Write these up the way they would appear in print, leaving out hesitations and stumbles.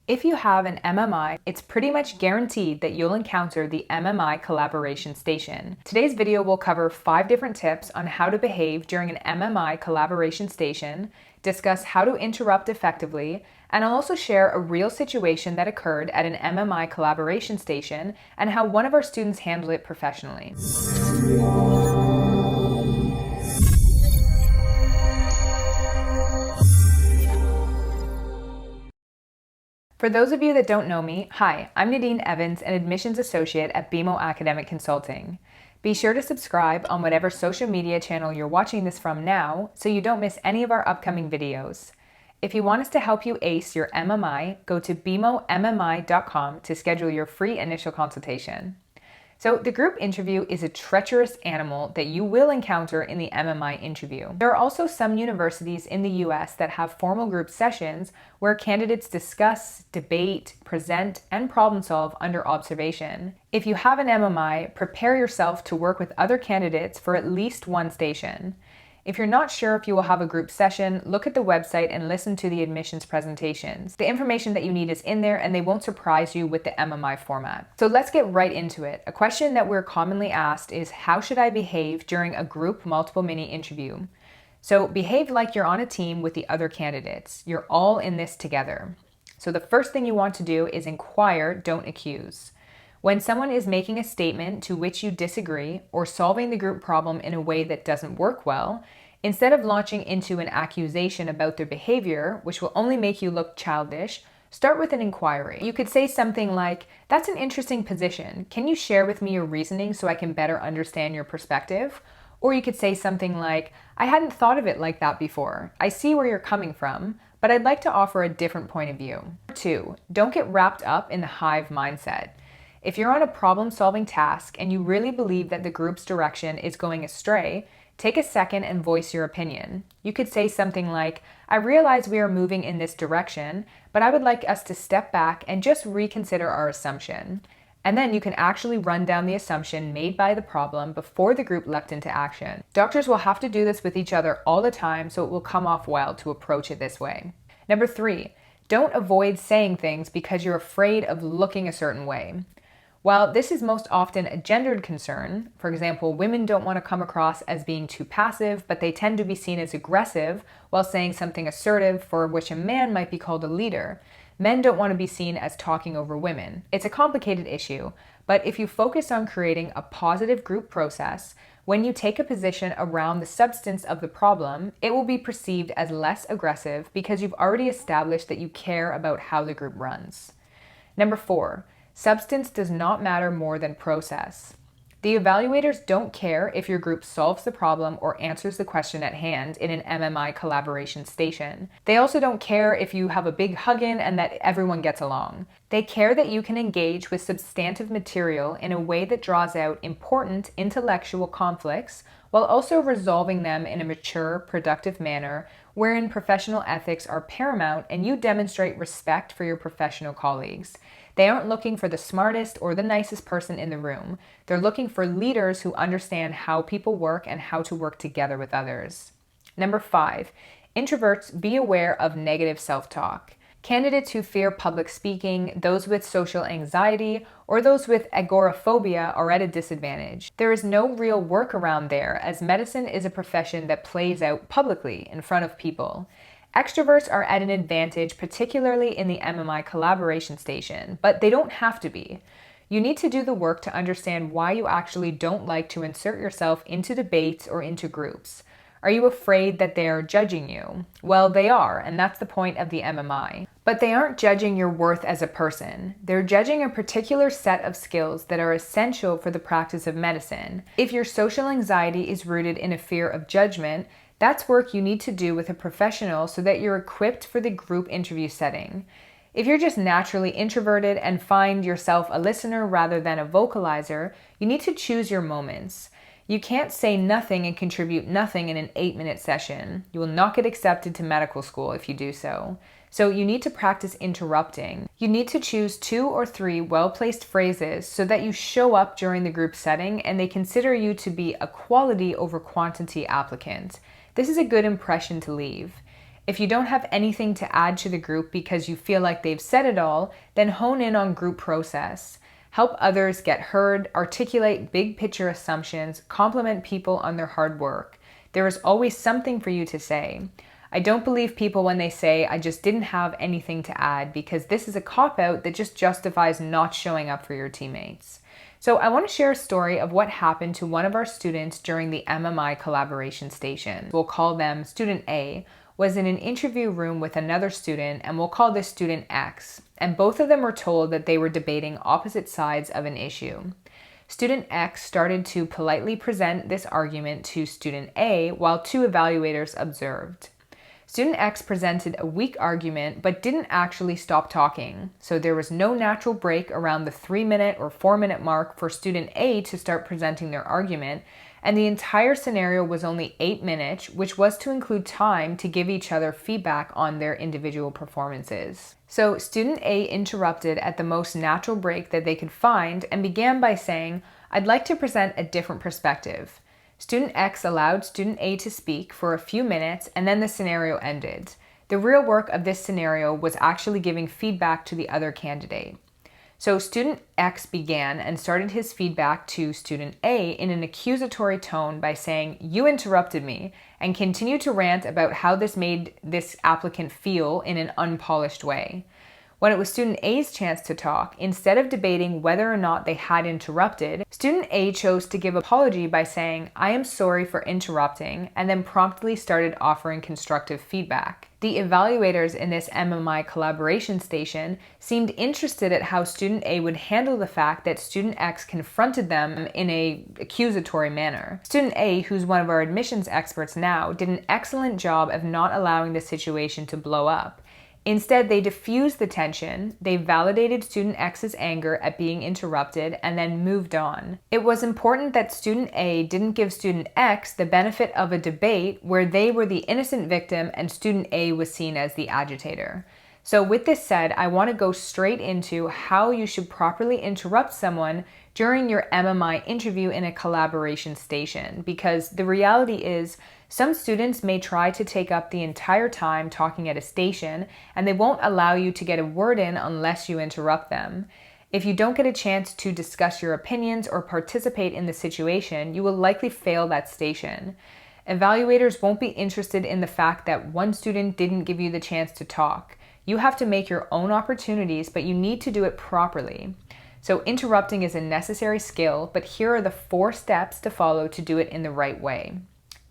If you have an MMI, it's pretty much guaranteed that you'll encounter the MMI collaboration station. Today's video will cover 5 different tips on how to behave during an MMI collaboration station, discuss how to interrupt effectively, and I'll also share a real situation that occurred at an MMI collaboration station and how one of our students handled it professionally. For those of you that don't know me, hi, I'm Nadine Evans, an admissions associate at BeMo Academic Consulting. Be sure to subscribe on whatever social media channel you're watching this from now so you don't miss any of our upcoming videos. If you want us to help you ace your MMI, go to BeMoMMI.com to schedule your free initial consultation. So the group interview is a treacherous animal that you will encounter in the MMI interview. There are also some universities in the US that have formal group sessions where candidates discuss, debate, present, and problem solve under observation. If you have an MMI, prepare yourself to work with other candidates for at least one station. If you're not sure if you will have a group session, look at the website and listen to the admissions presentations. The information that you need is in there and they won't surprise you with the MMI format. So let's get right into it. A question that we're commonly asked is, how should I behave during a group multiple mini interview? So behave like you're on a team with the other candidates. You're all in this together. So the first thing you want to do is inquire, don't accuse. When someone is making a statement to which you disagree or solving the group problem in a way that doesn't work well, instead of launching into an accusation about their behavior, which will only make you look childish, start with an inquiry. You could say something like, "That's an interesting position. Can you share with me your reasoning so I can better understand your perspective?" Or you could say something like, "I hadn't thought of it like that before. I see where you're coming from, but I'd like to offer a different point of view." 2, don't get wrapped up in the hive mindset. If you're on a problem-solving task and you really believe that the group's direction is going astray, take a second and voice your opinion. You could say something like, "I realize we are moving in this direction, but I would like us to step back and just reconsider our assumption." And then you can actually run down the assumption made by the problem before the group leapt into action. Doctors will have to do this with each other all the time, so it will come off well to approach it this way. Number 3, don't avoid saying things because you're afraid of looking a certain way. While this is most often a gendered concern, for example, women don't want to come across as being too passive, but they tend to be seen as aggressive while saying something assertive, for which a man might be called a leader. Men don't want to be seen as talking over women. It's a complicated issue, but if you focus on creating a positive group process, when you take a position around the substance of the problem, it will be perceived as less aggressive because you've already established that you care about how the group runs. Number 4, substance does not matter more than process. The evaluators don't care if your group solves the problem or answers the question at hand in an MMI collaboration station. They also don't care if you have a big hug-in and that everyone gets along. They care that you can engage with substantive material in a way that draws out important intellectual conflicts while also resolving them in a mature, productive manner wherein professional ethics are paramount and you demonstrate respect for your professional colleagues. They aren't looking for the smartest or the nicest person in the room. They're looking for leaders who understand how people work and how to work together with others. Number 5, introverts, be aware of negative self-talk. Candidates who fear public speaking, those with social anxiety, or those with agoraphobia are at a disadvantage. There is no real workaround there, as medicine is a profession that plays out publicly in front of people. Extroverts are at an advantage, particularly in the MMI collaboration station, but they don't have to be. You need to do the work to understand why you actually don't like to insert yourself into debates or into groups. Are you afraid that they are judging you? Well, they are, and that's the point of the MMI. But they aren't judging your worth as a person. They're judging a particular set of skills that are essential for the practice of medicine. If your social anxiety is rooted in a fear of judgment, that's work you need to do with a professional so that you're equipped for the group interview setting. If you're just naturally introverted and find yourself a listener rather than a vocalizer, you need to choose your moments. You can't say nothing and contribute nothing in an 8-minute session. You will not get accepted to medical school if you do so. So you need to practice interrupting. You need to choose 2 or 3 well-placed phrases so that you show up during the group setting and they consider you to be a quality over quantity applicant. This is a good impression to leave. If you don't have anything to add to the group because you feel like they've said it all, then hone in on group process. Help others get heard, articulate big picture assumptions, compliment people on their hard work. There is always something for you to say. I don't believe people when they say, I just didn't have anything to add, because this is a cop-out that just justifies not showing up for your teammates. So I want to share a story of what happened to one of our students during the MMI collaboration station. We'll call them Student A, was in an interview room with another student, and we'll call this Student X. And both of them were told that they were debating opposite sides of an issue. Student X started to politely present this argument to Student A while two evaluators observed. Student X presented a weak argument but didn't actually stop talking, so there was no natural break around the 3-minute or 4-minute mark for Student A to start presenting their argument, and the entire scenario was only 8 minutes, which was to include time to give each other feedback on their individual performances. So Student A interrupted at the most natural break that they could find and began by saying, "I'd like to present a different perspective." Student X allowed Student A to speak for a few minutes, and then the scenario ended. The real work of this scenario was actually giving feedback to the other candidate. So Student X began and started his feedback to Student A in an accusatory tone by saying, "You interrupted me," and continued to rant about how this made this applicant feel in an unpolished way. When it was Student A's chance to talk, instead of debating whether or not they had interrupted, Student A chose to give an apology by saying, "I am sorry for interrupting," and then promptly started offering constructive feedback. The evaluators in this MMI collaboration station seemed interested at how Student A would handle the fact that Student X confronted them in an accusatory manner. Student A, who's one of our admissions experts now, did an excellent job of not allowing the situation to blow up. Instead, they diffused the tension, they validated Student X's anger at being interrupted, and then moved on. It was important that Student A didn't give Student X the benefit of a debate where they were the innocent victim and Student A was seen as the agitator. So with this said, I want to go straight into how you should properly interrupt someone during your MMI interview in a collaboration station, because the reality is some students may try to take up the entire time talking at a station, and they won't allow you to get a word in unless you interrupt them. If you don't get a chance to discuss your opinions or participate in the situation, you will likely fail that station. Evaluators won't be interested in the fact that one student didn't give you the chance to talk. You have to make your own opportunities, but you need to do it properly. So interrupting is a necessary skill, but here are the 4 steps to follow to do it in the right way.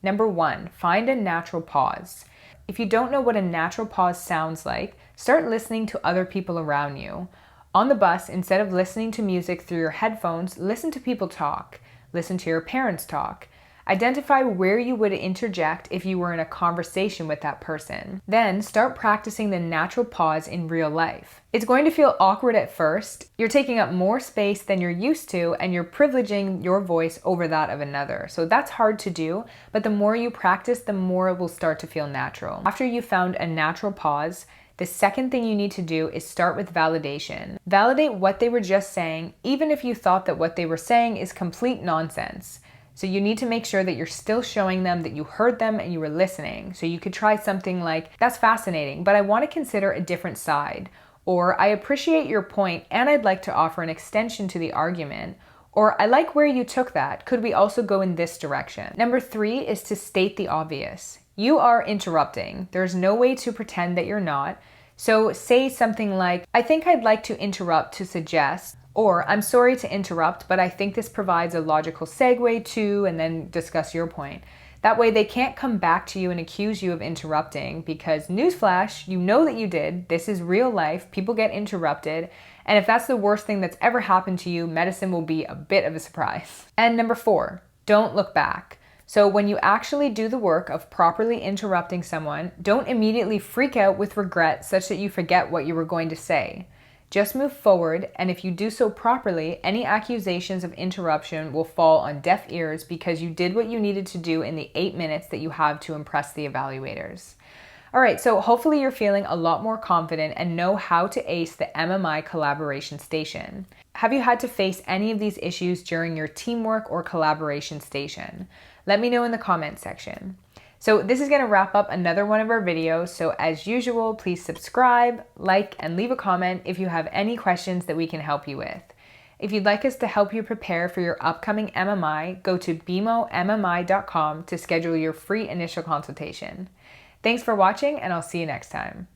Number 1, find a natural pause. If you don't know what a natural pause sounds like, start listening to other people around you. On the bus, instead of listening to music through your headphones, listen to people talk. Listen to your parents talk. Identify where you would interject if you were in a conversation with that person. Then start practicing the natural pause in real life. It's going to feel awkward at first. You're taking up more space than you're used to, and you're privileging your voice over that of another. So that's hard to do, but the more you practice, the more it will start to feel natural. After you've found a natural pause, the second thing you need to do is start with validation. Validate what they were just saying, even if you thought that what they were saying is complete nonsense. So you need to make sure that you're still showing them that you heard them and you were listening. So you could try something like, "That's fascinating, but I want to consider a different side." Or, "I appreciate your point and I'd like to offer an extension to the argument." Or, "I like where you took that. Could we also go in this direction?" Number 3 is to state the obvious. You are interrupting. There's no way to pretend that you're not. So say something like, "I think I'd like to interrupt to suggest," or, "I'm sorry to interrupt, but I think this provides a logical segue to," and then discuss your point. That way they can't come back to you and accuse you of interrupting, because newsflash, you know that you did. This is real life. People get interrupted. And if that's the worst thing that's ever happened to you, medicine will be a bit of a surprise. And number 4, don't look back. So when you actually do the work of properly interrupting someone, don't immediately freak out with regret such that you forget what you were going to say. Just move forward, and if you do so properly, any accusations of interruption will fall on deaf ears because you did what you needed to do in the 8 minutes that you have to impress the evaluators. All right, so hopefully you're feeling a lot more confident and know how to ace the MMI collaboration station. Have you had to face any of these issues during your teamwork or collaboration station? Let me know in the comments section. So this is going to wrap up another one of our videos. So as usual, please subscribe, like, and leave a comment if you have any questions that we can help you with. If you'd like us to help you prepare for your upcoming MMI, go to BeMoMMI.com to schedule your free initial consultation. Thanks for watching, and I'll see you next time.